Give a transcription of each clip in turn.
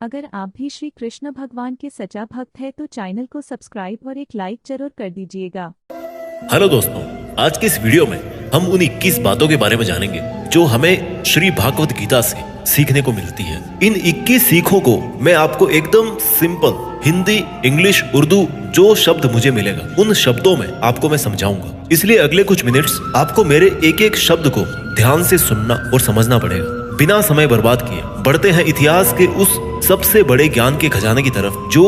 अगर आप भी श्री कृष्ण भगवान के सच्चा भक्त है तो चैनल को सब्सक्राइब और एक लाइक जरूर कर दीजिएगा। हेलो दोस्तों, आज के इस वीडियो में हम उन 21 बातों के बारे में जानेंगे जो हमें श्री भागवत गीता से सीखने को मिलती है। इन 21 सीखों को मैं आपको एकदम सिंपल हिंदी, इंग्लिश, उर्दू जो शब्द मुझे मिलेगा उन शब्दों में आपको मैं समझाऊंगा। इसलिए अगले कुछ मिनट्स आपको मेरे एक एक शब्द को ध्यान से सुनना और समझना पड़ेगा। बिना समय बर्बाद किए बढ़ते हैं इतिहास के उस सबसे बड़े ज्ञान के खजाने की तरफ जो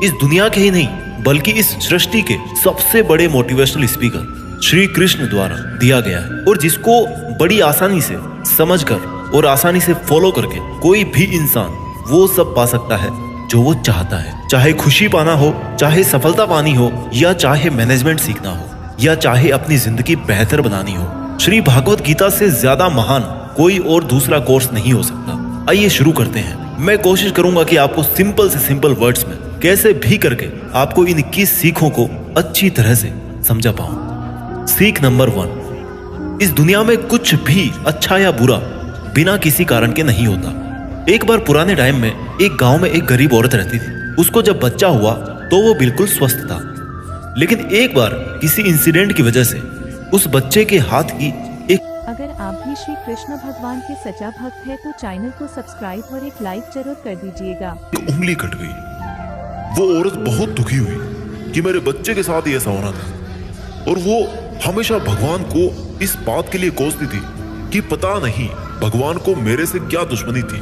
इस दुनिया के ही नहीं बल्कि इस सृष्टि के सबसे बड़े मोटिवेशनल स्पीकर श्री कृष्ण द्वारा दिया गया है और जिसको बड़ी आसानी से समझकर और आसानी से फॉलो करके कोई भी इंसान वो सब पा सकता है जो वो चाहता है। चाहे खुशी पाना हो, चाहे सफलता पानी हो, या चाहे मैनेजमेंट सीखना हो, या चाहे अपनी जिंदगी बेहतर बनानी हो, श्री भागवत गीता से ज्यादा महान कोई और दूसरा कोर्स नहीं हो सकता। आइए शुरू करते हैं। मैं कोशिश करूंगा कि आपको सिंपल से सिंपल वर्ड्स में कैसे भी करके आपको इन 21 सीखों को अच्छी तरह से समझा पाऊं। सीख नंबर 1, इस दुनिया में कुछ भी अच्छा या बुरा बिना किसी कारण के नहीं होता। एक बार पुराने टाइम में एक गांव में एक गरीब औरत रहती थी। उसको जब बच्चा हुआ तो वो बिल्कुल स्वस्थ था, लेकिन एक बार किसी इंसिडेंट की वजह से उस बच्चे के हाथ की अगर आप भी श्री कृष्ण भगवान के सच्चा भक्त है तो चैनल को सब्सक्राइब और एक लाइक जरूर कर दीजिएगा। उंगली कट गई। वो औरत बहुत दुखी हुई कि मेरे बच्चे के साथ ही ऐसा होना था, और वो हमेशा भगवान को इस बात के लिए कोसती थी कि पता नहीं भगवान को मेरे से क्या दुश्मनी थी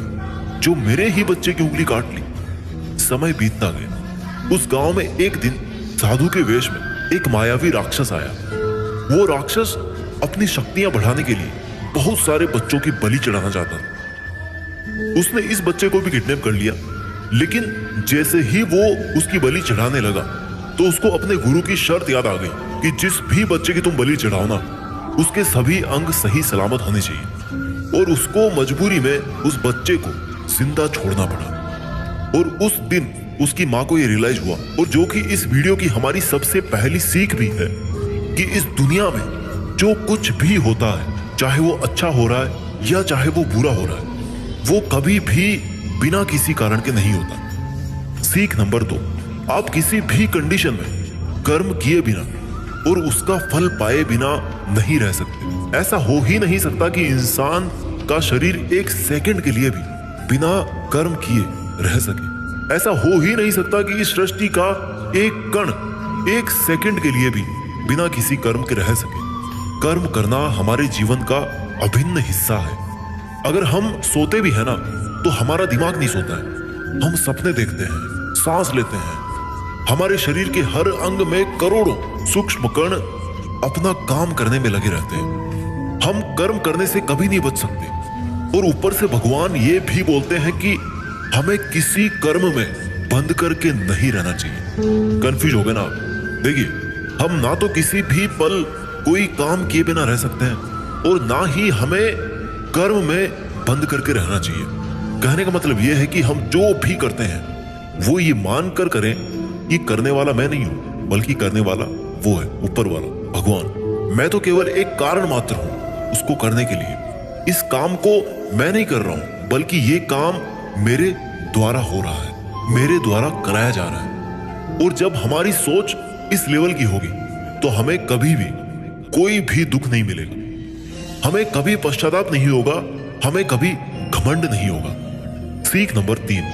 जो मेरे ही बच्चे की उंगली काट ली। समय बीतता गया। उस गांव में एक दिन साधु के वेश में एक मायावी राक्षस आया। वो राक्षस अपनी शक्तियां बढ़ाने के लिए बहुत सारे बच्चों की बलि चढ़ाना चाहता था। उसने इस बच्चे को भी किडनैप कर लिया, लेकिन जैसे ही वो उसकी बलि चढ़ाने लगा तो उसको अपने गुरु की शर्त याद आ गई कि जिस भी बच्चे की तुम बलि चढ़ाओ ना, उसके सभी अंग सही सलामत होने चाहिए। और उसको मजबूरी में उस बच्चे को जिंदा छोड़ना पड़ा। और उस दिन उसकी माँ को ये रियलाइज हुआ, और जो कि इस वीडियो की हमारी सबसे पहली सीख भी है, कि इस दुनिया में जो कुछ भी होता है, चाहे वो अच्छा हो रहा है या चाहे वो बुरा हो रहा है, वो कभी भी बिना किसी कारण के नहीं होता। सीख नंबर 2, आप किसी भी कंडीशन में कर्म किए बिना और उसका फल पाए बिना नहीं रह सकते। ऐसा हो ही नहीं सकता कि इंसान का शरीर एक सेकंड के लिए भी बिना कर्म किए रह सके। ऐसा हो ही नहीं सकता कि इस सृष्टि का एक कण एक सेकंड के लिए भी बिना किसी कर्म के रह सके। कर्म करना हमारे जीवन का अभिन्न हिस्सा है। अगर हम सोते भी है ना तो हमारा दिमाग नहीं सोता है। हम सपने देखते हैं, सांस लेते हैं। हमारे शरीर के हर अंग में करोड़ों सूक्ष्म कण अपना काम करने में लगे रहते हैं। हम कर्म करने से कभी नहीं बच सकते। और ऊपर से भगवान ये भी बोलते हैं कि हमें किसी कर्म में बंद करके नहीं रहना चाहिए। कंफ्यूज हो गए ना आप? देखिए, हम ना तो किसी भी पल कोई काम किए बिना रह सकते हैं और ना ही हमें कर्म में बंद करके रहना चाहिए। कहने का मतलब यह है कि हम जो भी करते हैं वो ये मानकर करें कि करने वाला मैं नहीं हूं, बल्कि करने वाला वो है, ऊपर वाला भगवान। मैं तो केवल एक कारण मात्र हूं उसको करने के लिए। इस काम को मैं नहीं कर रहा हूं, बल्कि ये काम मेरे द्वारा हो रहा है, मेरे द्वारा कराया जा रहा है। और जब हमारी सोच इस लेवल की होगी तो हमें कभी भी कोई भी दुख नहीं मिलेगा, हमें कभी पश्चाताप नहीं होगा, हमें कभी घमंड नहीं होगा। सीख नंबर 3,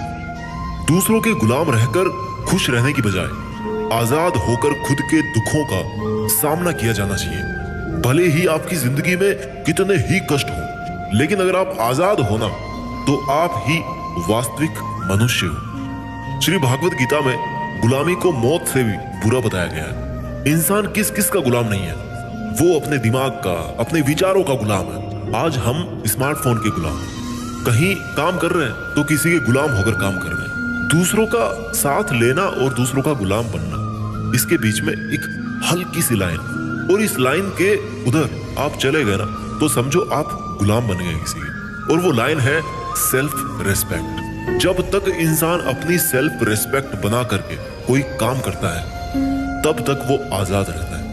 दूसरों के गुलाम रहकर खुश रहने की बजाय आजाद होकर खुद के दुखों का सामना किया जाना चाहिए। भले ही आपकी जिंदगी में कितने ही कष्ट हो, लेकिन अगर आप आजाद हो ना तो आप ही वास्तविक मनुष्य हो। श्री भागवत गीता में गुलामी को मौत से भी बुरा बताया गया है। इंसान किस किस का गुलाम नहीं है? वो अपने दिमाग का, अपने विचारों का गुलाम है। आज हम स्मार्टफोन के गुलाम हैं। कहीं काम कर रहे हैं तो किसी के गुलाम होकर काम कर रहे हैं। दूसरों का साथ लेना और दूसरों का गुलाम बनना, इसके बीच में एक हल्की सी लाइन, और इस लाइन के उधर आप चले गए ना तो समझो आप गुलाम बन गए किसी के। और वो लाइन है सेल्फ रेस्पेक्ट। जब तक इंसान अपनी सेल्फ रेस्पेक्ट बना करके कोई काम करता है तब तक वो आजाद रहता है।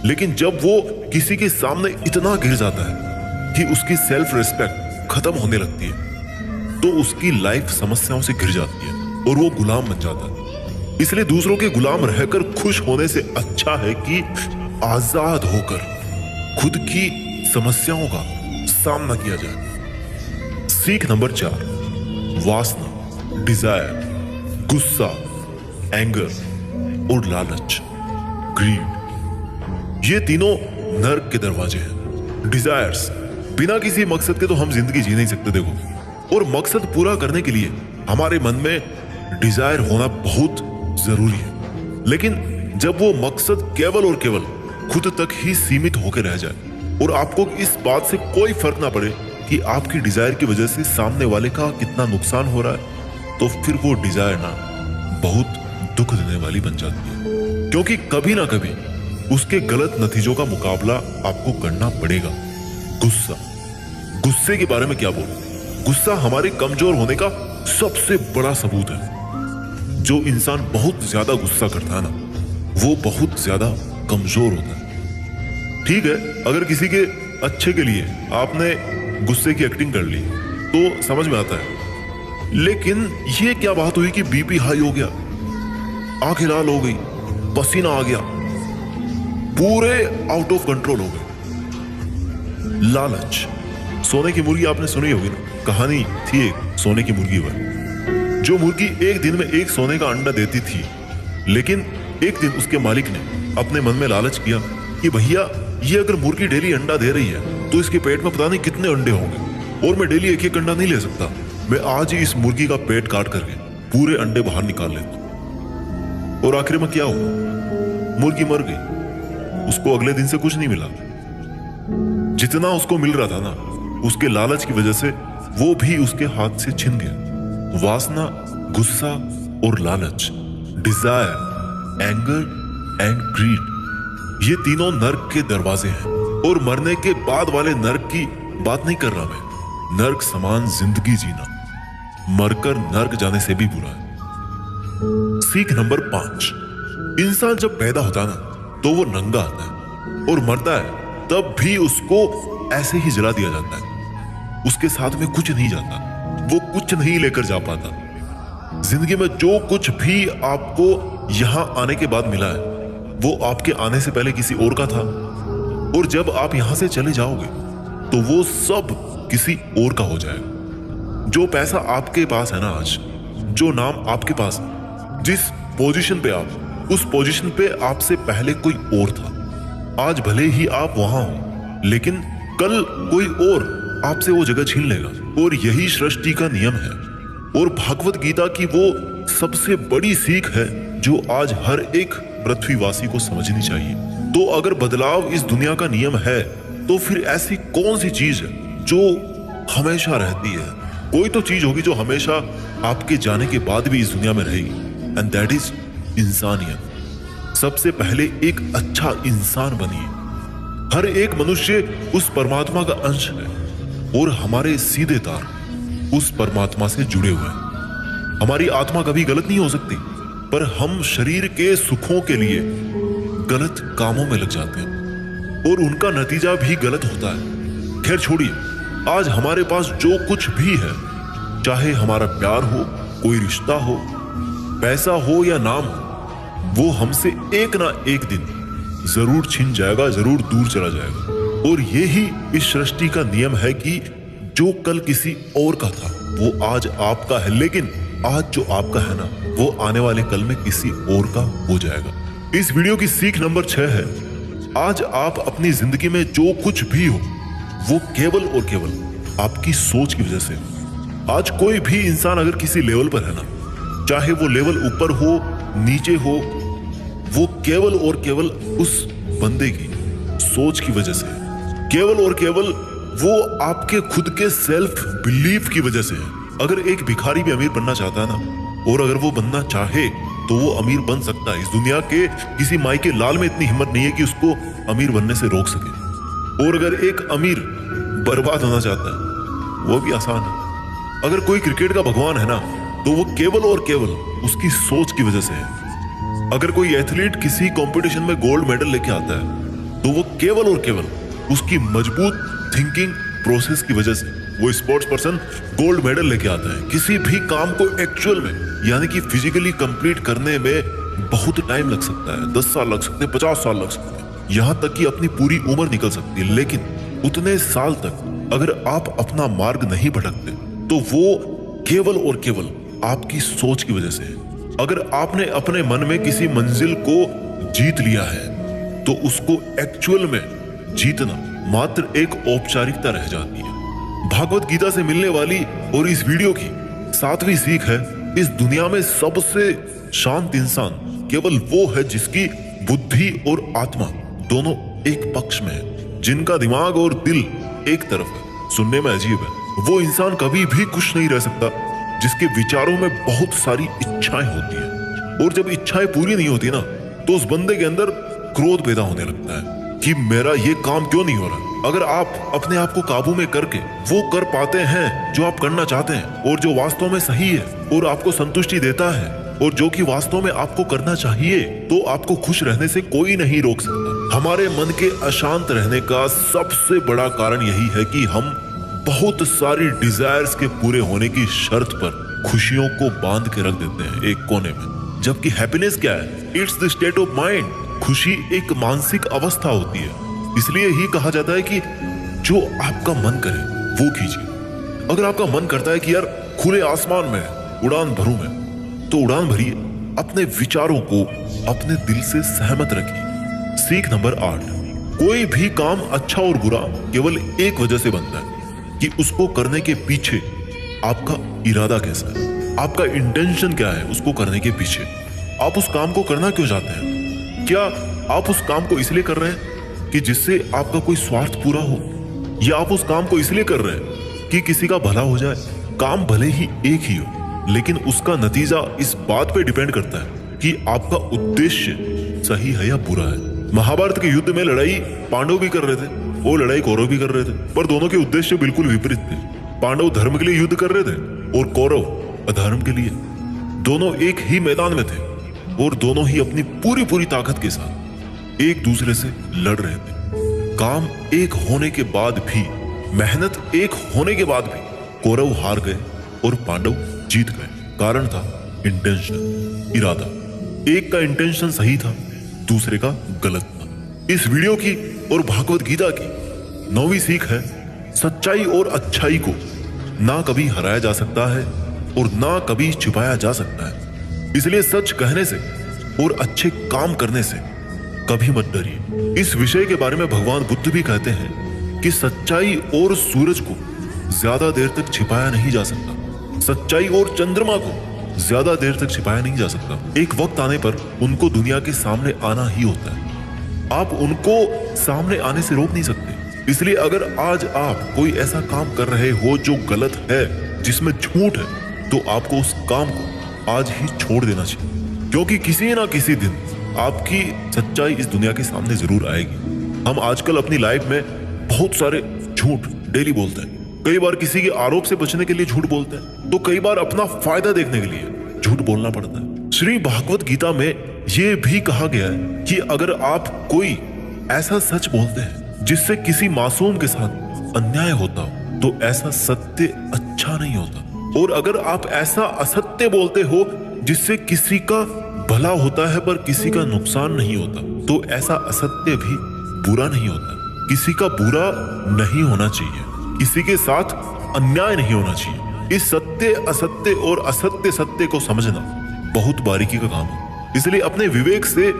लेकिन जब वो किसी के सामने इतना गिर जाता है कि उसकी सेल्फ रिस्पेक्ट खत्म होने लगती है तो उसकी लाइफ समस्याओं से घिर जाती है और वो गुलाम बन जाता है। इसलिए दूसरों के गुलाम रहकर खुश होने से अच्छा है कि आजाद होकर खुद की समस्याओं का सामना किया जाए। सीख नंबर 4, वासना, डिजायर, गुस्सा, एंगर और लालच, ग्रीड, ये तीनों नर्क के दरवाजे हैं। डिजायर्स, बिना किसी मकसद के तो हम जिंदगी जी नहीं सकते देखो, और मकसद पूरा करने के लिए हमारे मन में डिजायर होना बहुत जरूरी है। लेकिन जब वो मकसद केवल और केवल खुद तक ही सीमित होकर रह जाए और आपको इस बात से कोई फर्क ना पड़े कि आपकी डिजायर की वजह से सामने वाले का कितना नुकसान हो रहा है, तो फिर वो डिजायर ना बहुत दुख देने वाली बन जाती है, क्योंकि कभी ना कभी उसके गलत नतीजों का मुकाबला आपको करना पड़ेगा। गुस्सा, गुस्से के बारे में क्या बोलूं? गुस्सा हमारे कमजोर होने का सबसे बड़ा सबूत है। जो इंसान बहुत ज्यादा गुस्सा करता है ना, वो बहुत ज्यादा कमजोर होता है। ठीक है, अगर किसी के अच्छे के लिए आपने गुस्से की एक्टिंग कर ली तो समझ में आता है, लेकिन ये क्या बात हुई कि बीपी हाई हो गया, आंखें लाल हो गई, पसीना आ गया, पूरे आउट ऑफ कंट्रोल हो गए। लालच, सोने की मुर्गी आपने सुनी होगी ना, कहानी थी एक सोने की मुर्गी पर। जो मुर्गी एक दिन में एक सोने का अंडा देती थी, लेकिन एक दिन उसके मालिक ने अपने मन में लालच किया कि भैया ये अगर मुर्गी डेली अंडा दे रही है तो इसके पेट में पता नहीं कितने अंडे होंगे, और मैं डेली एक एक अंडा नहीं ले सकता, मैं आज ही इस मुर्गी का पेट काट करके पूरे अंडे बाहर निकाल लेता हूं। और आखिर में क्या हुआ? मुर्गी मर गई, उसको अगले दिन से कुछ नहीं मिला। जितना उसको मिल रहा था ना, उसके लालच की वजह से वो भी उसके हाथ से छिन गया। वासना, गुस्सा और लालच, डिजायर, एंगर एंड ग्रीड, ये तीनों नर्क के दरवाजे हैं। और मरने के बाद वाले नर्क की बात नहीं कर रहा मैं। नर्क समान जिंदगी जीना मरकर नर्क जाने से भी बुरा है। सीख नंबर 5, इंसान जब पैदा होता है ना तो वो नंगा आता है, और मरता है तब भी उसको ऐसे ही जला दिया जाता है। उसके साथ में कुछ नहीं जाता, वो कुछ नहीं लेकर जा पाता। जिंदगी में जो कुछ भी आपको यहां आने के बाद मिला है, वो आपके आने से पहले किसी और का था, और जब आप यहां से चले जाओगे तो वो सब किसी और का हो जाएगा। जो पैसा आपके पास है ना आज, जो नाम आपके पास है, जिस पोजीशन पे आप, उस पोजीशन पे आपसे पहले कोई और था। आज भले ही आप वहां हो, लेकिन कल कोई और आपसे वो जगह छीन लेगा। और यही सृष्टि का नियम है, और भागवत गीता की वो सबसे बड़ी सीख है जो आज हर एक पृथ्वीवासी को समझनी चाहिए। तो अगर बदलाव इस दुनिया का नियम है, तो फिर ऐसी कौन सी चीज है जो हमेशा रहती है? कोई तो चीज होगी जो हमेशा आपके जाने के बाद भी इस दुनिया में रहेगी, एंड दैट इज इंसानियत। सबसे पहले एक अच्छा इंसान बनिए। हर एक मनुष्य उस परमात्मा का अंश है, और हमारे सीधे तार उस परमात्मा से जुड़े हुए हैं। हमारी आत्मा कभी गलत नहीं हो सकती, पर हम शरीर के सुखों के लिए गलत कामों में लग जाते हैं, और उनका नतीजा भी गलत होता है। खैर छोड़िए, आज हमारे पास जो कुछ भी है, चाहे हमारा प्यार हो, कोई रिश्ता हो, पैसा हो या नाम हो, वो हमसे एक ना एक दिन जरूर छिन जाएगा, जरूर दूर चला जाएगा। और यही इस सृष्टि का नियम है कि जो कल किसी और का था वो आज आपका है, लेकिन आज जो आपका है ना, वो आने वाले कल में किसी और का हो जाएगा। इस वीडियो की सीख नंबर 6 है, आज आप अपनी जिंदगी में जो कुछ भी हो, वो केवल और केवल आपकी सोच की वजह से। आज कोई भी इंसान अगर किसी लेवल पर है ना, चाहे वो लेवल ऊपर हो, नीचे हो, वो केवल और केवल उस बंदे की सोच की वजह से, केवल और केवल वो आपके खुद के सेल्फ बिलीफ की वजह से है। अगर एक भिखारी भी अमीर बनना चाहता है ना, और अगर वो बनना चाहे तो वो अमीर बन सकता है। इस दुनिया के किसी माई के लाल में इतनी हिम्मत नहीं है कि उसको अमीर बनने से रोक सके। और अगर एक अमीर बर्बाद होना चाहता है, वो भी आसान है। अगर कोई क्रिकेट का भगवान है ना, तो वो केवल और केवल उसकी सोच की वजह से है। अगर कोई एथलीट किसी कंपटीशन में गोल्ड मेडल लेके आता है, तो वो केवल और केवल उसकी मजबूत थिंकिंग प्रोसेस की वजह से वो स्पोर्ट्स पर्सन गोल्ड मेडल लेके आता है। किसी भी काम को एक्चुअल में यानी कि फिजिकली कंप्लीट करने में बहुत टाइम लग सकता है, 10 साल लग सकते हैं, 50 साल लग सकते हैं, यहाँ तक कि अपनी पूरी उम्र निकल सकती है। लेकिन उतने साल तक अगर आप अपना मार्ग नहीं भटकते तो वो केवल और केवल आपकी सोच की वजह से है। अगर आपने अपने मन में किसी मंजिल को जीत लिया है तो उसको एक्चुअल में जीतना मात्र एक औपचारिकता रह जाती है। भागवत गीता से मिलने वाली और इस वीडियो की 7वीं सीख है, इस दुनिया में सबसे शांत इंसान केवल वो है जिसकी बुद्धि और आत्मा दोनों एक पक्ष में है, जिनका दिमाग और दिल एक तरफ है। सुनने में अजीब है, वो इंसान कभी भी खुश नहीं रह सकता जिसके विचारों में बहुत सारी इच्छाएं होती है, और जब इच्छाएं पूरी नहीं होती ना तो उस बंदे के अंदर क्रोध पैदा होने लगता है कि मेरा ये काम क्यों नहीं हो रहा। अगर आप अपने आप को काबू में करके वो कर पाते हैं जो आप करना चाहते हैं और जो वास्तव में सही है और आपको संतुष्टि देता है और जो कि वास्तव में आपको करना चाहिए, तो आपको खुश रहने से कोई नहीं रोक सकता। हमारे मन के अशांत रहने का सबसे बड़ा कारण यही है कि हम बहुत सारी डिजायर्स के पूरे होने की शर्त पर खुशियों को बांध के रख देते हैं एक कोने में। जबकि हैप्पीनेस क्या है? It's the state of mind. खुशी एक मानसिक अवस्था होती है। इसलिए ही कहा जाता है कि जो आपका मन करे वो कीजिए। अगर आपका मन करता है कि यार खुले आसमान में उड़ान भरूं मैं, तो उड़ान भरिए। अपने विचारों को अपने दिल से सहमत रखिए। सीख नंबर 8, कोई भी काम अच्छा और बुरा केवल एक वजह से बनता है कि उसको करने के पीछे आपका इरादा कैसा है, आपका इंटेंशन क्या है। उसको करने के पीछे आप उस काम को करना क्यों चाहते हैं? क्या आप उस काम को इसलिए कर रहे हैं कि जिससे आपका कोई स्वार्थ पूरा हो, या आप उस काम को इसलिए कर रहे हैं कि किसी का भला हो जाए? काम भले ही एक ही हो, लेकिन उसका नतीजा इस बात पे डिपेंड करता है कि आपका उद्देश्य सही है या बुरा है। महाभारत के युद्ध में लड़ाई पांडव भी कर रहे थे, वो लड़ाई कौरव भी कर रहे थे, पर दोनों के उद्देश्य बिल्कुल विपरीत थे। पांडव धर्म के लिए युद्ध कर रहे थे और कौरव अधर्म के लिए। दोनों एक ही मैदान में थे और दोनों ही अपनी पूरी ताकत के साथ एक दूसरे से लड़ रहे थे। काम एक होने के बाद भी, मेहनत एक होने के बाद भी कौरव हार गए और पांडव जीत गए। कारण था इंटेंशन, इरादा। एक का इंटेंशन सही था, दूसरे का गलत था। इस वीडियो की और भागवत गीता की 9वीं सीख है, सच्चाई और अच्छाई को ना कभी हराया जा सकता है और ना कभी छिपाया जा सकता है। इसलिए सच कहने से और अच्छे काम करने से कभी मत डरिए। इस विषय के बारे में भगवान बुद्ध भी कहते हैं कि सच्चाई और सूरज को ज्यादा देर तक छिपाया नहीं जा सकता, सच्चाई और चंद्रमा को ज्यादा देर तक छिपाया नहीं जा सकता। एक वक्त आने पर उनको दुनिया के सामने आना ही होता है। आप उनको सामने आने से रोक नहीं सकते। इसलिए अगर आज आप कोई ऐसा काम कर रहे हो जो गलत है, जिसमें झूठ है, तो आपको उस काम को आज ही छोड़ देना चाहिए, क्योंकि किसी ना किसी दिन आपकी सच्चाई इस दुनिया के सामने जरूर आएगी। हम आजकल अपनी लाइफ में बहुत सारे झूठ डेली बोलते हैं। कई बार किसी के आरोप से बचने के लिए झूठ बोलते हैं, तो कई बार अपना फायदा देखने के लिए झूठ बोलना पड़ता है। श्री भागवत गीता में यह भी कहा गया है कि अगर आप कोई ऐसा सच बोलते हैं जिससे किसी मासूम के साथ अन्याय होता हो, तो ऐसा सत्य अच्छा नहीं होता। और अगर आप ऐसा असत्य बोलते हो जिससे किसी का भला होता है पर किसी का नुकसान नहीं होता, तो ऐसा असत्य भी बुरा नहीं होता। किसी का बुरा नहीं होना चाहिए, किसी के साथ अन्याय नहीं होना चाहिए। इस सत्य असत्य और असत्य सत्य को समझना बहुत बारीकी का काम है। इसलिए अपने विवेक से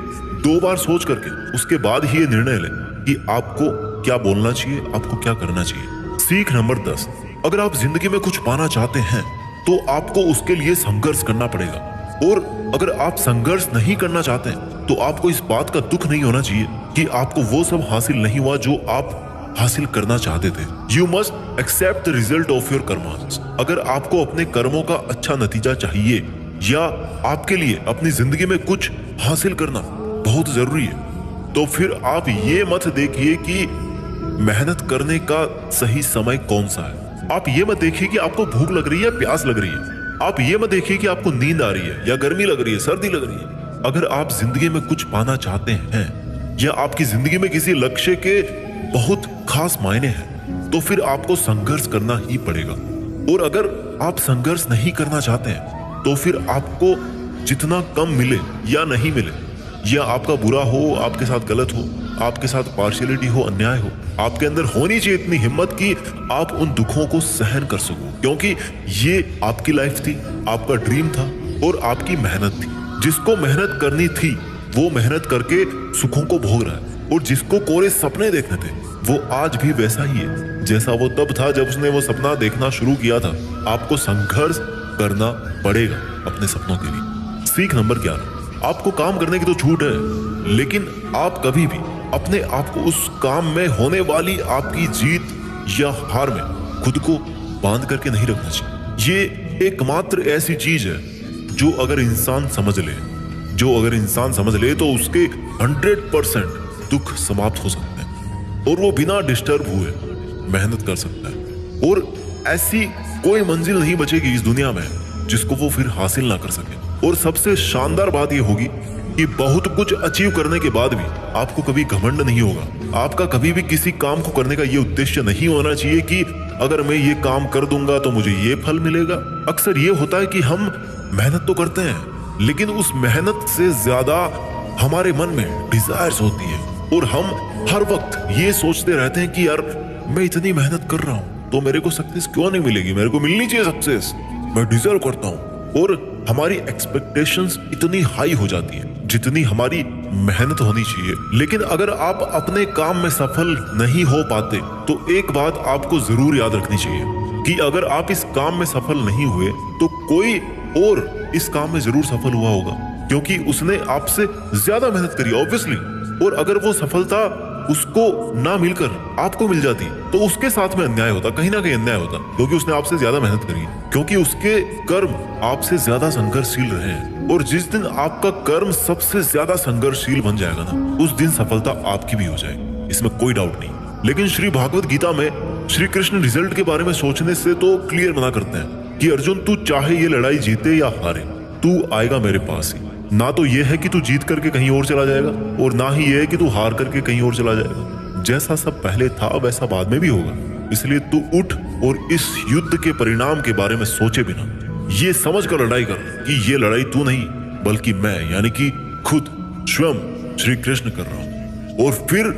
2 बार सोच करके उसके बाद ही ये निर्णय लें कि आपको क्या बोलना चाहिए, आपको क्या करना चाहिए। सीख नंबर 10, अगर आप जिंदगी में कुछ पाना चाहते हैं तो आपको उसके लिए संघर्ष करना पड़ेगा। और अगर आप संघर्ष नहीं करना चाहते हैं तो आपको इस बात का दुख नहीं होना चाहिए कि आपको वो सब हासिल नहीं हुआ जो आप हासिल करना चाहते थे। You must accept the result of your karmas. अगर आपको अपने कर्मों का अच्छा नतीजा चाहिए या आपके लिए अपनी जिंदगी में कुछ हासिल करना बहुत जरूरी है, तो फिर आप ये मत देखिए कि मेहनत करने का सही समय कौन सा है। आप ये मत देखिए कि आपको भूख लग रही है, प्यास लग रही है। आप ये मत देखिए कि आपको नींद आ रही है या गर्मी लग रही है, सर्दी लग रही है। अगर आप जिंदगी में कुछ पाना चाहते हैं या आपकी जिंदगी में किसी लक्ष्य के बहुत खास मायने हैं, तो फिर आपको संघर्ष करना ही पड़ेगा। और अगर आप संघर्ष नहीं करना चाहते हैं तो फिर आपको जितना कम मिले या नहीं मिले, या आपका बुरा हो, आपके साथ गलत हो, आपके साथ पार्शियलिटी हो, अन्याय हो, आपके अंदर होनी चाहिए इतनी हिम्मत कि आप उन दुखों को सहन कर सको, क्योंकि ये आपकी लाइफ थी, आपका ड्रीम था और आपकी मेहनत थी। जिसको मेहनत करनी थी वो मेहनत करके सुखों को भोग रहा है, और जिसको कोरे सपने देखने थे वो आज भी वैसा ही है जैसा वो तब था जब उसने वो सपना देखना शुरू किया था। आपको संघर्ष करना पड़ेगा अपने सपनों के लिए। सीख नंबर 11, आपको काम करने की तो छूट है, लेकिन आप कभी भी अपने आप को उस काम में होने वाली आपकी जीत या हार में खुद को बांध करके नहीं रखना चाहिए। ये एकमात्र ऐसी चीज है जो अगर इंसान समझ ले तो उसके 100% दुख समाप्त हो सकते हैं और वो बिना डिस्टर्ब हुए मेहनत कर सकता है, और ऐसी कोई मंजिल नहीं बचेगी इस दुनिया में जिसको वो फिर हासिल ना कर सके। और सबसे शानदार बात ये होगी कि बहुत कुछ अचीव करने के बाद भी आपको कभी घमंड नहीं होगा। आपका कभी भी किसी काम को करने का ये उद्देश्य नहीं होना चाहिए कि अगर मैं ये काम कर दूंगा तो मुझे ये फल मिलेगा। अक्सर ये होता है कि हम मेहनत तो करते हैं, लेकिन उस मेहनत से ज्यादा हमारे मन में डिजायर्स होती है, और हम हर वक्त ये सोचते रहते हैं कि यार मैं इतनी मेहनत कर रहा हूं तो मेरे को सक्सेस क्यों नहीं मिलेगी, मेरे को मिलनी चाहिए सक्सेस, मैं डिजर्व करता हूं। और हमारी एक्सपेक्टेशंस इतनी हाई हो जाती है जितनी हमारी मेहनत होनी चाहिए। लेकिन अगर आप अपने काम में सफल नहीं हो पाते तो एक बात आपको जरूर याद रखनी चाहिए कि अगर आप इस काम में सफल नहीं हुए तो कोई और इस काम में जरूर सफल हुआ होगा, क्योंकि उसने आपसे ज्यादा मेहनत करी ऑब्वियसली। और अगर वो सफलता उसको ना मिलकर आपको मिल जाती तो उसके साथ में अन्याय होता, कहीं ना कहीं अन्याय होता, क्योंकि उसने आपसे ज्यादा मेहनत करी, क्योंकि उसके कर्म आपसे ज्यादा संघर्षशील रहे हैं। और जिस दिन आपका कर्म सबसे ज्यादा संघर्षशील बन जाएगा ना, उस दिन सफलता आपकी भी हो जाएगी, इसमें कोई डाउट नहीं। लेकिन श्री भागवत गीता में श्री कृष्ण रिजल्ट के बारे में सोचने से तो क्लियर मना करते हैं कि अर्जुन तू चाहे ये लड़ाई जीते या हारे, तू आएगा मेरे पास ही। ना तो ये है कि तू जीत करके कहीं और चला जाएगा, और ना ही ये है कि तू हार करके कहीं और चला जाएगा। जैसा सब पहले था वैसा बाद में भी होगा। इसलिए तू उठ और इस युद्ध के परिणाम के बारे में सोचे बिना ये समझ कर लड़ाई कर कि ये लड़ाई तू नहीं बल्कि मैं, यानी कि खुद स्वयं श्री कृष्ण कर रहा हूं। और फिर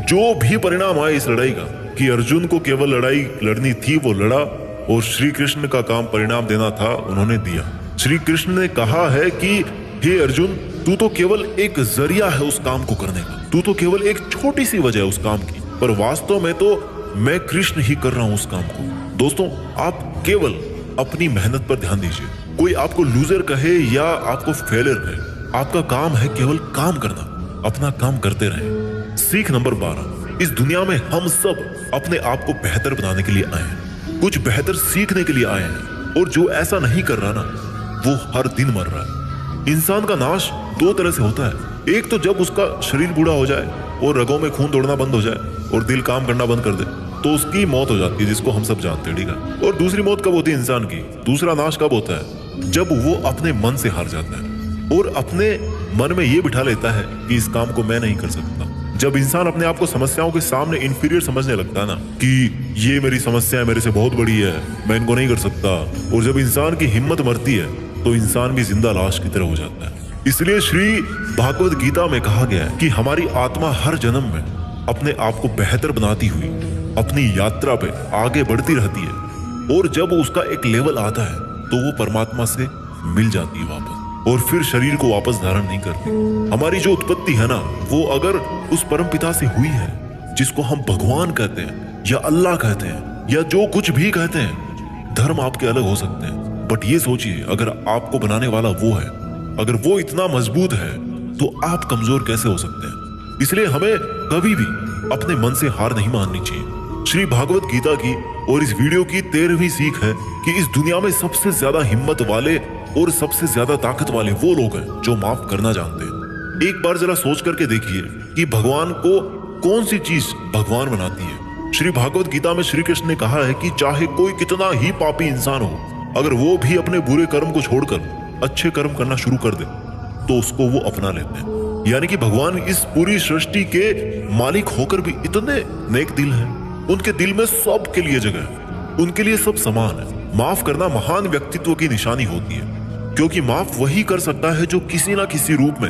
जो भी परिणाम आए इस लड़ाई का, कि अर्जुन को केवल लड़ाई लड़नी थी वो लड़ा, और श्री कृष्ण का काम परिणाम देना था उन्होंने दिया। श्री कृष्ण ने कहा है कि हे अर्जुन, तू तो केवल एक जरिया है उस काम को करने का, तू तो केवल एक छोटी सी वजह है उस काम की, पर वास्तव में तो मैं कृष्ण ही कर रहा हूं उस काम को। दोस्तों, आप केवल अपनी मेहनत पर ध्यान दीजिए। कोई आपको लूजर कहे या आपको फेलियर कहे, आपका काम है केवल काम करना, अपना काम करते रहें। सीख नंबर 12, इस दुनिया में हम सब अपने आप को बेहतर बनाने के लिए आए हैं, कुछ बेहतर सीखने के लिए आए हैं, और जो ऐसा नहीं कर रहा ना वो हर दिन मर रहा है। इंसान का नाश दो तरह से होता है, एक तो जब उसका शरीर बूढ़ा हो जाए और रगों में खून दौड़ना बंद हो जाए और दिल काम करना बंद कर दे तो उसकी मौत हो जाती है, जिसको हम सब जानते हैं, ठीक है। और दूसरी मौत कब होती है इंसान की, दूसरा नाश कब होता है, जब वो अपने मन से हार जाता है और अपने मन में ये बिठा लेता है कि इस काम को मैं नहीं कर सकता। जब इंसान अपने आप को समस्याओं के सामने इंफीरियर समझने लगता है ना कि ये मेरी समस्या है, मेरे से बहुत बड़ी है, मैं इनको नहीं कर सकता, और जब इंसान की हिम्मत मरती है तो इंसान भी जिंदा लाश की तरह हो जाता है। इसलिए श्री भागवत गीता में कहा गया है कि हमारी आत्मा हर जन्म में अपने आप को बेहतर बनाती हुई अपनी यात्रा पे आगे बढ़ती रहती है, और जब उसका एक लेवल आता है तो वो परमात्मा से मिल जाती है वापस, और फिर शरीर को वापस धारण नहीं करती। हमारी जो उत्पत्ति है ना, वो अगर उस परम पिता से हुई है जिसको हम भगवान कहते हैं या अल्लाह कहते हैं या जो कुछ भी कहते हैं, धर्म आपके अलग हो सकते हैं, बट ये सोचिए अगर आपको बनाने वाला वो है, अगर वो इतना मजबूत है तो आप कमजोर कैसे हो सकते हैं। इसलिए हमें कभी भी अपने मन से हार नहीं माननी चाहिए। श्री भागवत गीता की और इस वीडियो की 13वीं सीख है कि इस दुनिया में सबसे ज्यादा हिम्मत वाले और सबसे ज्यादा ताकत वाले वो लोग हैं जो माफ करना जानते हैं। एक बार जरा सोच करके देखिए कि भगवान को कौन सी चीज भगवान बनाती है। श्री भागवत गीता में श्री कृष्ण ने कहा है कि चाहे कोई कितना ही पापी इंसान हो, अगर वो भी अपने बुरे कर्म को छोड़कर अच्छे कर्म करना शुरू कर दे तो उसको वो अपना लेते हैं। यानी कि भगवान इस पूरी सृष्टि के मालिक होकर भी इतने नेक दिल हैं उनके दिल में सबके लिए जगह है, उनके लिए सब समान है। माफ करना महान व्यक्तित्व की निशानी होती है, क्योंकि माफ वही कर सकता है जो किसी ना किसी रूप में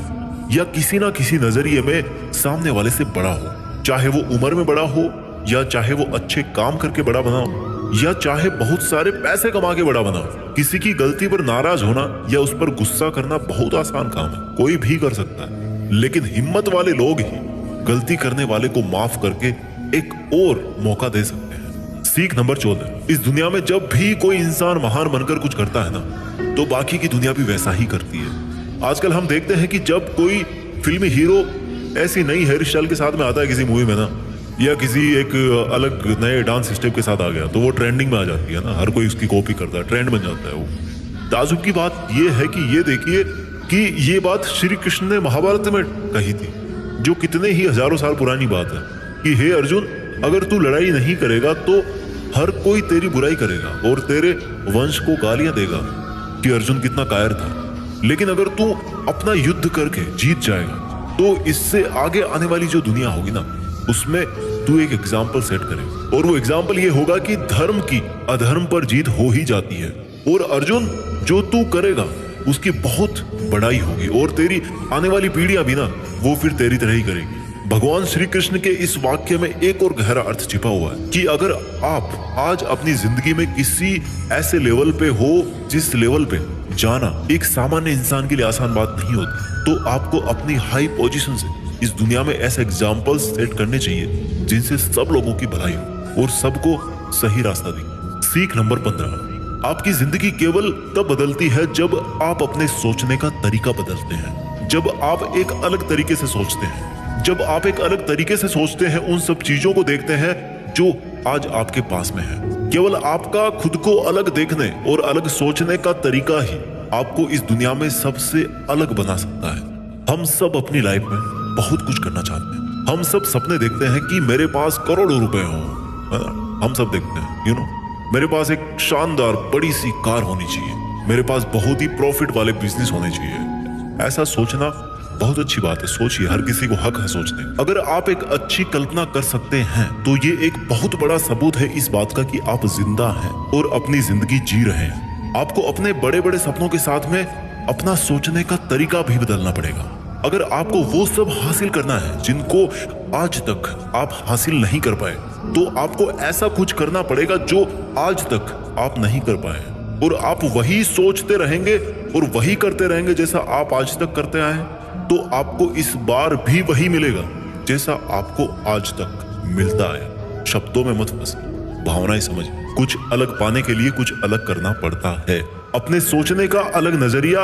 या किसी ना किसी नजरिए में सामने वाले से बड़ा हो, चाहे वो उम्र में बड़ा हो, या चाहे वो अच्छे काम करके बड़ा बना हो, या चाहे बहुत सारे पैसे कमा के बड़ा बना हो। किसी की गलती पर नाराज होना या उस पर गुस्सा करना बहुत आसान काम है, कोई भी कर सकता है, लेकिन हिम्मत वाले लोग ही गलती करने वाले को माफ करके एक और मौका दे सकते हैं। सीख नंबर 14, इस दुनिया में जब भी कोई इंसान महान बनकर कुछ करता है ना, तो बाकी की दुनिया भी वैसा ही करती है। आजकल हम देखते हैं कि जब कोई फिल्मी हीरो ऐसी नई हेयर स्टाइल के साथ में आता है किसी मूवी में ना, या किसी एक अलग नए डांस स्टेप के साथ आ गया, तो वो ट्रेंडिंग में आ जाती है ना, हर कोई उसकी कॉपी करता है, ट्रेंड बन जाता है वो। ताजुब की बात ये है कि ये देखिए कि ये बात श्री कृष्ण ने महाभारत में कही थी, जो कितने ही हजारों साल पुरानी बात है, कि हे अर्जुन, अगर तू लड़ाई नहीं करेगा तो हर कोई तेरी बुराई करेगा और तेरे वंश को गालियां देगा कि अर्जुन कितना कायर था। लेकिन अगर तू अपना युद्ध करके जीत जाएगा तो इससे आगे आने वाली जो दुनिया होगी ना, उसमें तू एक एग्जाम्पल सेट करे, और वो एग्जाम्पल ये होगा कि धर्म की अधर्म पर जीत हो ही जाती है। और अर्जुन, जो तू करेगा उसकी बहुत बड़ाई होगी, और तेरी आने वाली पीढ़ियां भी ना वो फिर तेरी तरह ही करेगी। भगवान श्री कृष्ण के इस वाक्य में एक और गहरा अर्थ छिपा हुआ है कि अगर आप आज अपनी जिंदगी में किसी ऐसे लेवल पे हो जिस लेवल पे जाना एक सामान्य इंसान के लिए आसान बात नहीं होती, तो आपको अपनी हाई पोजीशन से इस दुनिया में ऐसे एग्जाम्पल्स सेट करने चाहिए जिनसे सब लोगों की भलाई हो और सबको सही रास्ता दिखे। सीख नंबर 15, आपकी जिंदगी केवल तब बदलती है जब आप अपने सोचने का तरीका बदलते हैं। जब आप एक अलग तरीके से सोचते हैं, जब आप एक अलग तरीके से सोचते हैं, उन सब चीजों को देखते हैं जो आज आपके पास में है। केवल आपका खुद को अलग देखने और अलग सोचने का तरीका ही आपको इस दुनिया में सबसे अलग बना सकता है। हम सब अपनी लाइफ में बहुत कुछ करना चाहते हैं। हम सब सपने देखते हैं कि मेरे पास करोड़ों रुपए हो, है ना? हम सब देखते हैं, मेरे पास एक शानदार बड़ी सी कार होनी चाहिए, मेरे पास बहुत ही प्रॉफिट वाले बिजनेस होने चाहिए। ऐसा सोचना बहुत अच्छी बात है, सोचिए, हर किसी को हक है सोचने। अगर आप एक अच्छी कल्पना कर सकते हैं तो ये एक बहुत बड़ा सबूत है इस बात का कि आप जिंदा हैं और अपनी जिंदगी जी रहे हैं। आपको अपने बड़े बड़े सपनों के साथ में अपना सोचने का तरीका भी बदलना पड़ेगा। अगर आपको वो सब हासिल करना है जिनको आज तक आप हासिल नहीं कर पाए, तो आपको ऐसा कुछ करना पड़ेगा जो आज तक आप नहीं कर पाए, और आप वही सोचते रहेंगे और वही करते रहेंगे जैसा आप आज तक करते आए, तो आपको इस बार भी वही मिलेगा जैसा आपको आज तक मिलता है। शब्दों में मत फंसिए, भावनाएं समझिए। कुछ अलग पाने के लिए कुछ अलग करना पड़ता है। अपने सोचने का अलग नजरिया,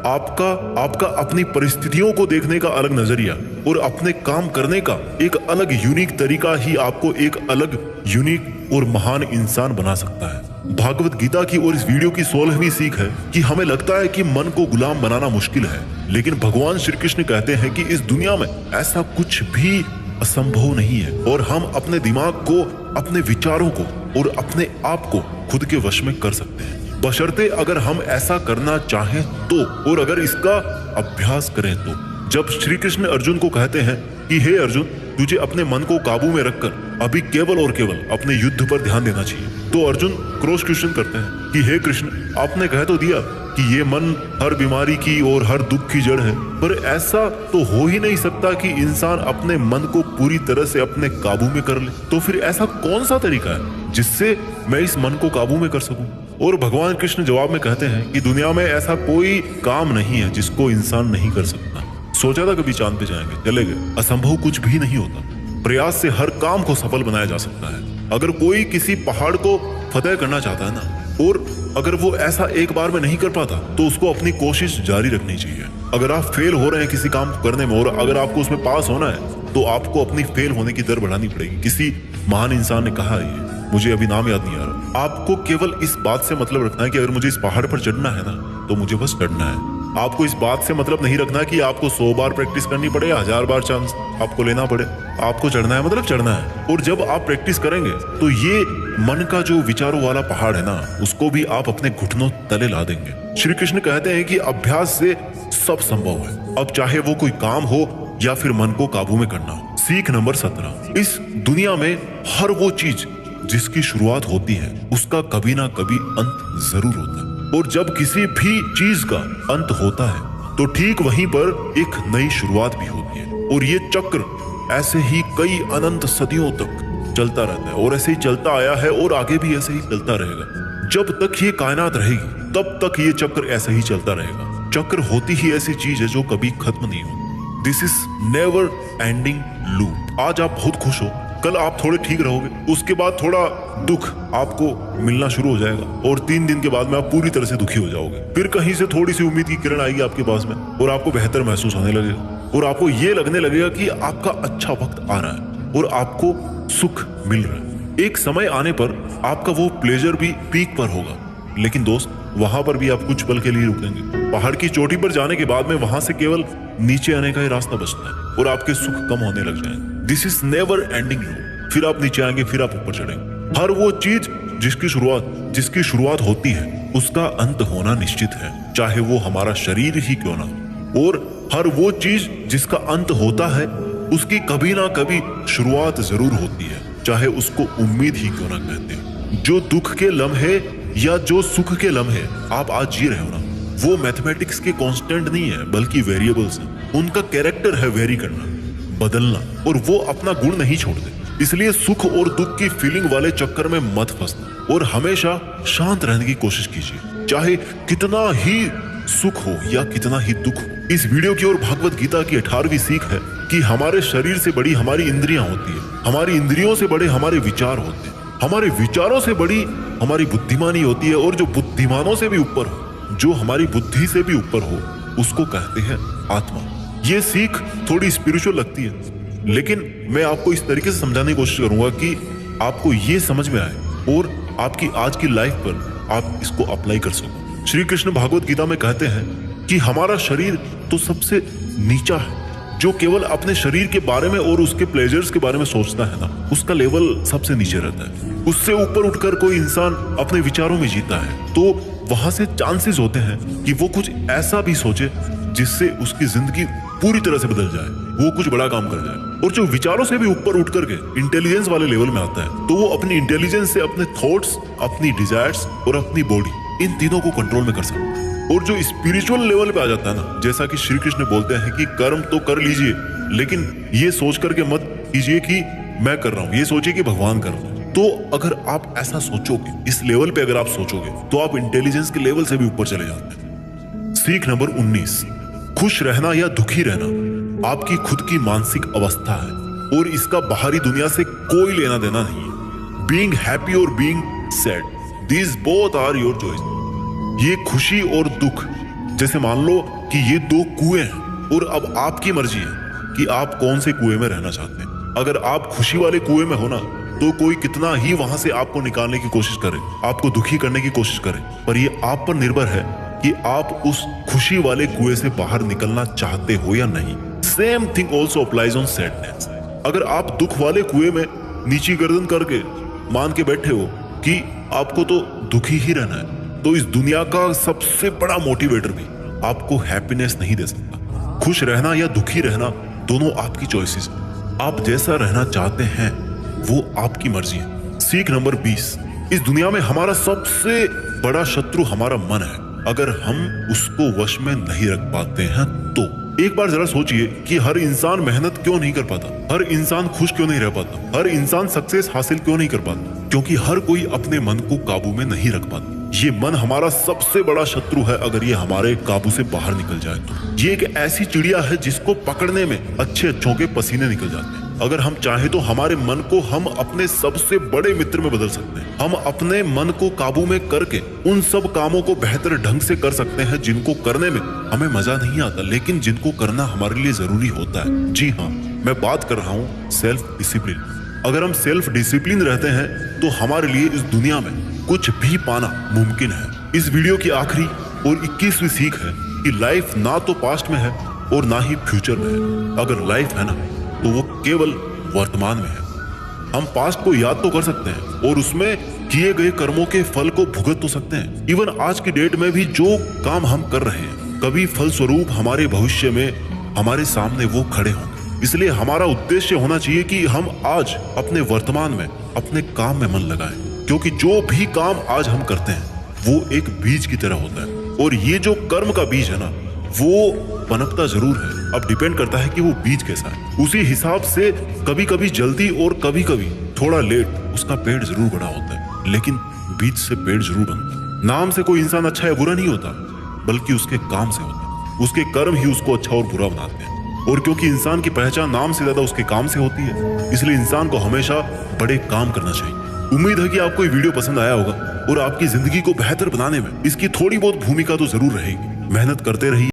आपका अपनी परिस्थितियों को देखने का अलग नजरिया और अपने काम करने का एक अलग यूनिक तरीका ही आपको एक अलग यूनिक और महान इंसान बना सकता है। भागवत गीता की और इस वीडियो की 16वीं सीख है कि हमें लगता है कि मन को गुलाम बनाना मुश्किल है, लेकिन भगवान श्री कृष्ण कहते हैं कि इस दुनिया में ऐसा कुछ भी असंभव नहीं है, और हम अपने दिमाग को, अपने विचारों को और अपने आप को खुद के वश में कर सकते हैं, बशर्ते अगर हम ऐसा करना चाहें तो, और अगर इसका अभ्यास करें तो। जब श्री कृष्ण अर्जुन को कहते हैं कि हे अर्जुन, तुझे अपने मन को काबू में रखकर अभी केवल और केवल अपने युद्ध पर ध्यान देना चाहिए, तो अर्जुन क्रॉस क्वेश्चन करते हैं कि हे कृष्ण, आपने कह तो दिया कि ये मन हर बीमारी की और हर दुख की जड़ है, पर ऐसा तो हो ही नहीं सकता कि इंसान अपने मन को पूरी तरह से अपने काबू में कर ले। तो फिर ऐसा कौन सा तरीका है जिससे मैं इस मन को काबू में कर सकूं? और भगवान कृष्ण जवाब में कहते हैं कि दुनिया में ऐसा कोई काम नहीं है जिसको इंसान नहीं कर सकता। सोचा था कभी चांद पे जाएंगे, चले गए। असंभव कुछ भी नहीं होता, प्रयास से हर काम को सफल बनाया जा सकता है। अगर कोई किसी पहाड़ को फतेह करना चाहता है ना, और अगर वो ऐसा एक बार में नहीं कर पाता, तो उसको अपनी कोशिश जारी रखनी चाहिए। अगर आप फेल हो रहे हैं किसी काम को करने में और अगर आपको उसमें पास होना है, तो आपको अपनी फेल होने की दर बढ़ानी पड़ेगी। किसी महान इंसान ने कहा, ये मुझे अभी नाम याद नहीं आ रहा, आपको केवल इस बात से मतलब रखना है कि अगर मुझे इस पहाड़ पर चढ़ना है ना, तो मुझे बस चढ़ना है। आपको इस बात से मतलब नहीं रखना कि आपको 100 बार प्रैक्टिस करनी पड़े, 1000 बार चांस आपको लेना पड़े। आपको चढ़ना है मतलब चढ़ना है। और जब आप प्रैक्टिस करेंगे तो ये मन का जो विचारों वाला पहाड़ है ना, उसको भी आप अपने घुटनों तले ला देंगे। श्री कृष्ण कहते हैं कि अभ्यास से सब संभव है। अब चाहे वो कोई काम हो या फिर मन को काबू में करना हो। सीख नंबर 17, इस दुनिया में हर वो चीज जिसकी शुरुआत होती है उसका कभी ना कभी अंत जरूर होता है, और जब किसी भी चीज का अंत होता है तो ठीक वहीं पर एक नई शुरुआत भी होती है। और ये चक्र ऐसे ही कई अनंत सदियों तक चलता रहता है, और ऐसे ही चलता आया है और आगे भी ऐसे ही चलता रहेगा। जब तक ये कायनात रहेगी तब तक ये चक्र ऐसे ही चलता रहेगा। चक्र होती ही ऐसी चीज है जो कभी खत्म नहीं होती। This is never ending loop. आज आप बहुत खुश हो, कल आप थोड़े ठीक रहोगे, उसके बाद थोड़ा दुख आपको मिलना शुरू हो जाएगा, और 3 दिन के बाद में आप पूरी तरह से दुखी हो जाओगे। फिर कहीं से थोड़ी सी उम्मीद की किरण आएगी आपके पास में, और आपको बेहतर महसूस होने लगेगा, और आपको ये लगने लगेगा कि आपका अच्छा वक्त आ रहा है और आपको सुख मिल रहा है। एक समय आने पर आपका वो प्लेजर भी पीक पर होगा, लेकिन दोस्त वहां पर भी आप कुछ पल के लिए रुकेंगे। पहाड़ की चोटी पर जाने के बाद में वहां से केवल नीचे आने का ही रास्ता बचता है, और आपके सुख कम होने लग जाएंगे। This is never ending loop. फिर आप नीचे आएंगे, फिर आप ऊपर चढ़ेंगे। हर वो चीज जिसकी शुरुआत होती है उसका अंत होना निश्चित है, चाहे वो हमारा शरीर ही क्यों ना हो। और हर वो चीज जिसका अंत होता है उसकी कभी ना कभी शुरुआत जरूर होती है, चाहे उसको उम्मीद ही क्यों ना कहते हैं। जो दुख के लम्हे या जो सुख के लम्हे आप आज जी रहे हो ना, वो मैथमेटिक्स के कांस्टेंट नहीं है बल्कि वेरिएबल्स हैं। उनका कैरेक्टर है वेरी करना, बदलना, और वो अपना गुण नहीं छोड़ते। इसलिए सुख और दुख की फीलिंग वाले चक्कर में मत फंसना, और हमेशा शांत रहने की कोशिश कीजिए, चाहे कितना ही सुख हो या कितना ही दुख हो। इस वीडियो की ओर भागवत गीता की 18वीं सीख है कि हमारे शरीर से बड़ी हमारी इंद्रियां होती है, हमारी इंद्रियों से बड़े हमारे विचार होते हैं, हमारे विचारों से बड़ी हमारी बुद्धिमानी होती है, और जो बुद्धिमानों से भी ऊपर हो, जो हमारी बुद्धि से भी ऊपर हो, उसको कहते हैं आत्मा। ये सीख थोड़ी स्पिरिचुअल लगती है, लेकिन मैं आपको इस तरीके से समझाने की कोशिश करूंगा कि आपको ये समझ में आए और आपकी आज की लाइफ पर आप इसको अप्लाई कर सको। श्री कृष्ण भागवत गीता में कहते हैं कि हमारा शरीर तो सबसे नीचा है, जो केवल अपने शरीर के बारे में और उसके प्लेजर्स के बारे में सोचता है ना, उसका लेवल सबसे नीचे रहता है। उससे ऊपर उठकर कोई इंसान अपने विचारों में जीता है तो वहां से चांसेस होते हैं कि वो कुछ ऐसा भी सोचे जिससे उसकी जिंदगी पूरी तरह से बदल जाए, वो कुछ बड़ा काम कर जाए। और जो विचारों से भी ऊपर उठ करके इंटेलिजेंस वाले लेवल में आता है तो वो अपनी इंटेलिजेंस से अपने थॉट्स, अपनी डिजायर्स और अपनी बॉडी, इन तीनों को कंट्रोल में कर सकता है। और जो स्पिरिचुअल लेवल पे आ जाता है ना, जैसा कि श्री कृष्ण बोलते हैं कि कर्म तो कर लीजिए, लेकिन ये सोच करके मत कीजिए कि मैं कर रहा हूँ, ये सोचिए कि भगवान कर रहा है। तो अगर आप ऐसा सोचोगे, इस लेवल पे अगर आप सोचोगे, तो आप इंटेलिजेंस के लेवल से भी ऊपर चले जाते हैं। सीख नंबर 19, खुश रहना या दुखी रहना आपकी खुद की मानसिक अवस्था है और इसका बाहरी दुनिया से कोई लेना देना नहीं है। बीइंग हैप्पी और being sad, these both are your choice. ये खुशी और दुख, जैसे मान लो कि ये 2 कुएं हैं और अब आपकी मर्जी है कि आप कौन से कुएं में रहना चाहते हैं। अगर आप खुशी वाले कुएं में हो ना, तो कोई कितना ही वहां से आपको निकालने की कोशिश करे, आपको दुखी करने की कोशिश करे, पर ये आप पर निर्भर है कि आप उस खुशी वाले कुएं से बाहर निकलना चाहते हो या नहीं। Same thing also applies on sadness. अगर आप दुख वाले कुएं में नीची गर्दन करके मान के बैठे हो कि आपको तो दुखी ही रहना है, तो इस दुनिया का सबसे बड़ा मोटिवेटर भी आपको हैप्पीनेस नहीं दे सकता। खुश रहना या दुखी रहना दोनों आपकी चॉइसेस है। आप जैसा रहना चाहते हैं वो आपकी मर्जी है। सीख नंबर 20, इस दुनिया में हमारा सबसे बड़ा शत्रु हमारा मन है। अगर हम उसको वश में नहीं रख पाते हैं तो एक बार जरा सोचिए कि हर इंसान मेहनत क्यों नहीं कर पाता, हर इंसान खुश क्यों नहीं रह पाता, हर इंसान सक्सेस हासिल क्यों नहीं कर पाता, क्योंकि हर कोई अपने मन को काबू में नहीं रख पाता। ये मन हमारा सबसे बड़ा शत्रु है। अगर ये हमारे काबू से बाहर निकल जाए तो ये एक ऐसी चिड़िया है जिसको पकड़ने में अच्छों के पसीने निकल जाते हैं। अगर हम चाहे तो हमारे मन को हम अपने सबसे बड़े मित्र में बदल सकते हैं। हम अपने मन को काबू में करके उन सब कामों को बेहतर ढंग से कर सकते हैं जिनको करने में हमें मजा नहीं आता, लेकिन जिनको करना हमारे लिए जरूरी होता है। जी हाँ, मैं बात कर रहा हूँ सेल्फ डिसिप्लिन। अगर हम सेल्फ डिसिप्लिन रहते हैं तो हमारे लिए इस दुनिया में कुछ भी पाना मुमकिन है। इस वीडियो की आखिरी और 21वीं सीख है कि लाइफ ना तो पास्ट में है और ना ही फ्यूचर में है। अगर लाइफ है ना, तो वो केवल वर्तमान में है। हम पास्ट को याद तो कर सकते हैं और उसमें किए गए कर्मों के फल को भुगत तो सकते हैं। इवन आज की डेट में भी जो काम हम कर रहे हैं, कभी फल स्वरूप हमारे भविष्य में हमारे सामने वो खड़े होंगे। इसलिए हमारा उद्देश्य होना चाहिए कि हम आज अपने वर्तमान में अपने काम में मन लगाएं, क्योंकि जो भी काम आज हम करते हैं वो एक बीज की तरह होता है। और ये जो कर्म का बीज है ना, वो पनपता जरूर है, अब डिपेंड करता है कि वो बीज कैसा है। उसी हिसाब से कभी कभी जल्दी और कभी कभी थोड़ा लेट उसका पेड़ जरूर बड़ा होता है, लेकिन बीज से पेड़ जरूर बनता है। नाम से कोई इंसान अच्छा या बुरा नहीं होता, बल्कि उसके काम से होता है। उसके कर्म ही उसको अच्छा और बुरा बनाते हैं। और क्योंकि इंसान की पहचान नाम से ज्यादा उसके काम से होती है, इसलिए इंसान को हमेशा बड़े काम करना चाहिए। उम्मीद है कि आपको ये वीडियो पसंद आया होगा और आपकी जिंदगी को बेहतर बनाने में इसकी थोड़ी बहुत भूमिका तो जरूर रहेगी। मेहनत करते रहिए।